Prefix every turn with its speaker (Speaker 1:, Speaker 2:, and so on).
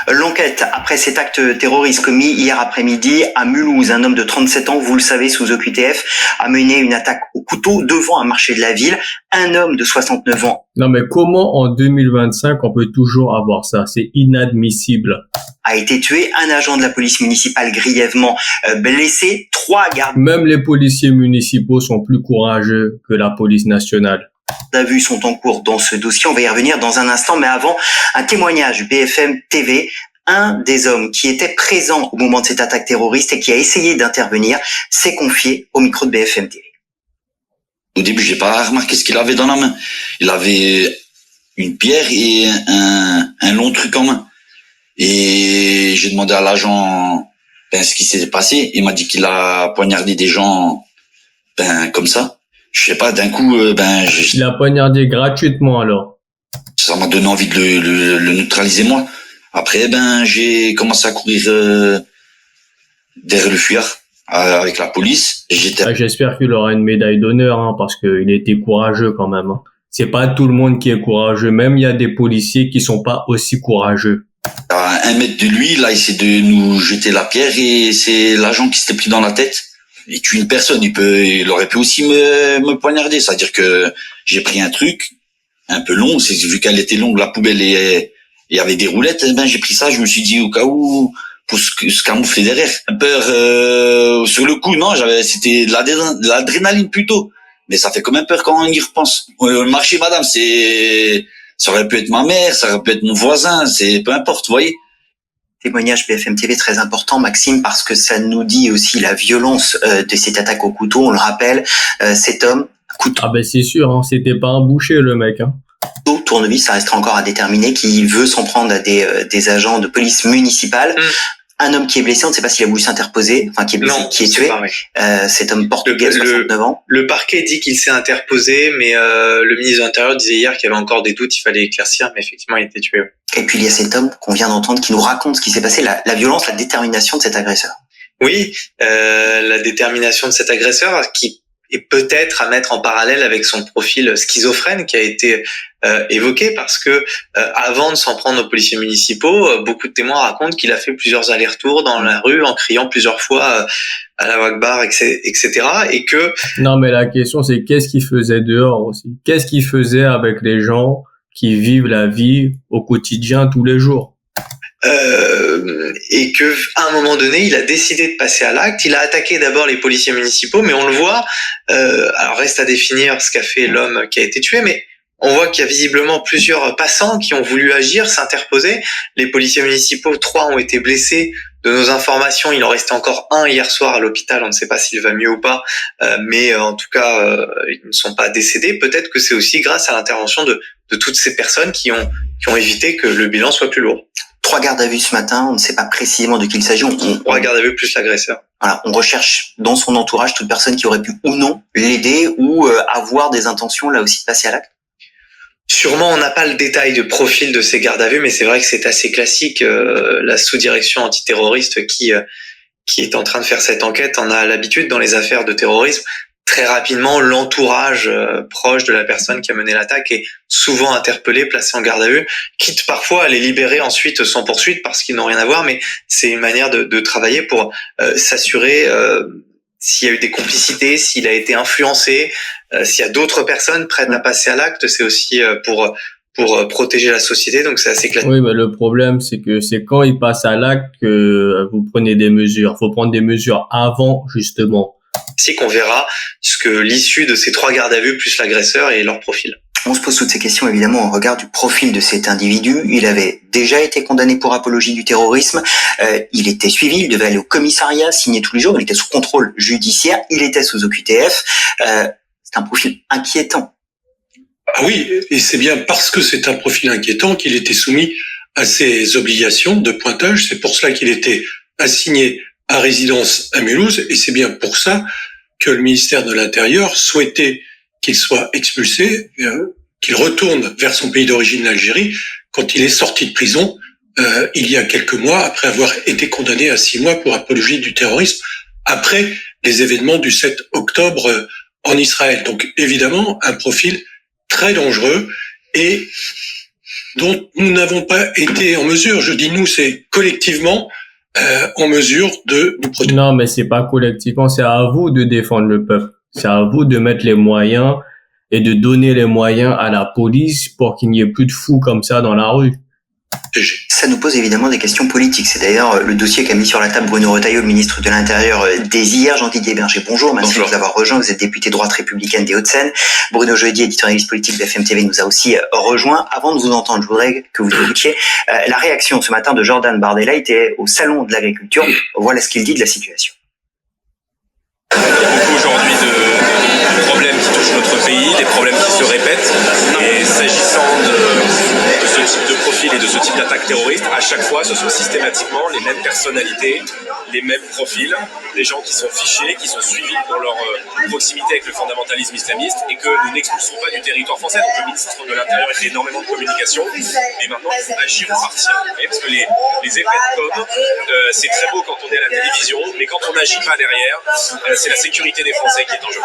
Speaker 1: L'enquête après cet acte terroriste commis hier après-midi à Mulhouse. Un homme de 37 ans, vous le savez, sous OQTF, a mené une attaque au couteau devant un marché de la ville. Un homme de 69 ans.
Speaker 2: Non mais comment en 2025 on peut toujours avoir ça? C'est inadmissible.
Speaker 1: A été tué. Un agent de la police municipale grièvement blessé. 3 gardes
Speaker 2: Même les policiers municipaux sont plus courageux que la police nationale.
Speaker 1: à vue sont en cours dans ce dossier. On va y revenir dans un instant, mais avant, un témoignage BFM TV. Un des hommes qui était présent au moment de cette attaque terroriste et qui a essayé d'intervenir s'est confié au micro de BFM TV.
Speaker 3: Au début, j'ai pas remarqué ce qu'il avait dans la main. Il avait une pierre et un long truc en main. Et j'ai demandé à l'agent ce qui s'est passé. Il m'a dit qu'il a poignardé des gens comme ça. Je sais pas, d'un coup,
Speaker 2: Il a poignardé gratuitement alors.
Speaker 3: Ça m'a donné envie de le neutraliser moi. Après, j'ai commencé à courir derrière le fuyard avec la police.
Speaker 2: J'espère qu'il aura une médaille d'honneur, parce qu'il était courageux quand même. C'est pas tout le monde qui est courageux. Même il y a des policiers qui sont pas aussi courageux.
Speaker 3: À 1 mètre de lui, là, il essaie de nous jeter la pierre et c'est l'agent qui s'était pris dans la tête. Il tue une personne, il aurait pu aussi me poignarder. C'est-à-dire que j'ai pris un truc un peu long, vu qu'elle était longue, la poubelle et il y avait des roulettes, j'ai pris ça, je me suis dit au cas où pour se camoufler derrière. Peur sur le coup, non, c'était de l'adrénaline plutôt. Mais ça fait quand même peur quand on y repense. Le marché, madame, ça aurait pu être ma mère, ça aurait pu être mon voisin, peu importe, vous voyez.
Speaker 1: Témoignage BFM TV très important, Maxime, parce que ça nous dit aussi la violence de cette attaque au couteau. On le rappelle, cet homme, couteau.
Speaker 2: C'est sûr, c'était pas un boucher le mec.
Speaker 1: Tournevis, ça restera encore à déterminer, qui veut s'en prendre à des agents de police municipale. Un homme qui est blessé, on ne sait pas s'il a voulu s'interposer, qui est blessé, qui est tué. Cet homme portugais, 69 ans.
Speaker 4: Le parquet dit qu'il s'est interposé, mais le ministre de l'Intérieur disait hier qu'il y avait encore des doutes, il fallait éclaircir, mais effectivement, il a été tué.
Speaker 1: Et puis il y a cet homme qu'on vient d'entendre qui nous raconte ce qui s'est passé, la violence, la détermination de cet agresseur.
Speaker 4: Oui, la détermination de cet agresseur qui est peut-être à mettre en parallèle avec son profil schizophrène qui a été évoqué, parce que avant de s'en prendre aux policiers municipaux, beaucoup de témoins racontent qu'il a fait plusieurs allers-retours dans la rue en criant plusieurs fois à la Akbar, etc. Et que...
Speaker 2: Non, mais la question c'est qu'est-ce qu'il faisait dehors aussi? Qu'est-ce qu'il faisait avec les gens qui vivent la vie au quotidien tous les jours?
Speaker 4: Et que à un moment donné, il a décidé de passer à l'acte. Il a attaqué d'abord les policiers municipaux, mais on le voit. Alors reste à définir ce qu'a fait l'homme qui a été tué, mais on voit qu'il y a visiblement plusieurs passants qui ont voulu agir, s'interposer. Les policiers municipaux, 3 ont été blessés. De nos informations, il en restait encore 1 hier soir à l'hôpital. On ne sait pas s'il va mieux ou pas, mais en tout cas, ils ne sont pas décédés. Peut-être que c'est aussi grâce à l'intervention de toutes ces personnes qui ont évité que le bilan soit plus lourd.
Speaker 1: 3 gardes à vue ce matin, on ne sait pas précisément de qui il s'agit.
Speaker 4: 3 gardes à vue plus l'agresseur.
Speaker 1: Voilà, on recherche dans son entourage toute personne qui aurait pu ou non l'aider ou avoir des intentions là aussi de passer à l'acte.
Speaker 4: Sûrement, on n'a pas le détail de profil de ces gardes à vue, mais c'est vrai que c'est assez classique. La sous-direction antiterroriste qui est en train de faire cette enquête en a l'habitude dans les affaires de terrorisme. Très rapidement, l'entourage proche de la personne qui a mené l'attaque est souvent interpellé, placé en garde à vue, quitte parfois à les libérer ensuite sans poursuite parce qu'ils n'ont rien à voir, mais c'est une manière de travailler pour s'assurer s'il y a eu des complicités, s'il a été influencé, s'il y a d'autres personnes prêtes à passer à l'acte. C'est aussi pour protéger la société, donc c'est assez classique.
Speaker 2: Oui, mais le problème, c'est que c'est quand il passe à l'acte que vous prenez des mesures. Faut prendre des mesures avant, justement.
Speaker 4: C'est qu'on verra ce que l'issue de ces 3 gardes à vue plus l'agresseur et leur profil.
Speaker 1: On se pose toutes ces questions évidemment au regard du profil de cet individu. Il avait déjà été condamné pour apologie du terrorisme. Il était suivi, il devait aller au commissariat, signer tous les jours. Il était sous contrôle judiciaire, il était sous OQTF. C'est un profil inquiétant.
Speaker 5: Ah oui, et c'est bien parce que c'est un profil inquiétant qu'il était soumis à ses obligations de pointage. C'est pour cela qu'il était assigné à résidence à Mulhouse, et c'est bien pour ça que le ministère de l'Intérieur souhaitait qu'il soit expulsé, qu'il retourne vers son pays d'origine, l'Algérie, quand il est sorti de prison il y a quelques mois, après avoir été condamné à 6 mois pour apologie du terrorisme, après les événements du 7 octobre en Israël. Donc évidemment, un profil très dangereux, et dont nous n'avons pas été en mesure, je dis nous, c'est collectivement, en mesure de nous protéger.
Speaker 2: Non, mais c'est pas collectivement, c'est à vous de défendre le peuple. C'est à vous de mettre les moyens et de donner les moyens à la police pour qu'il n'y ait plus de fous comme ça dans la rue.
Speaker 1: Ça nous pose évidemment des questions politiques. C'est d'ailleurs le dossier qu'a mis sur la table Bruno Retailleau, le ministre de l'Intérieur, dès hier. Jean-Didier Berger, bonjour. Merci de nous avoir rejoints. Vous êtes député droite républicaine des Hauts-de-Seine. Bruno Jeudi, éditorialiste politique de BFM TV, nous a aussi rejoint. Avant de vous entendre, je voudrais que vous écoutiez la réaction ce matin de Jordan Bardella. Il était au Salon de l'Agriculture. Voilà ce qu'il dit de la situation.
Speaker 6: Il y a beaucoup aujourd'hui de problèmes qui touchent notre pays, des problèmes qui se répètent. Et s'agissant de ce type de profil et de ce type d'attaque terroriste, à chaque fois, ce sont systématiquement les mêmes personnalités, les mêmes profils, des gens qui sont fichés, qui sont suivis pour leur proximité avec le fondamentalisme islamiste et que nous n'expulsons pas du territoire français. Donc le ministre de l'Intérieur fait énormément de communication, mais maintenant il faut agir ou partir. Parce que les effets de com, c'est très beau quand on est à la télévision, mais quand on n'agit pas derrière, c'est la sécurité des Français qui est en jeu.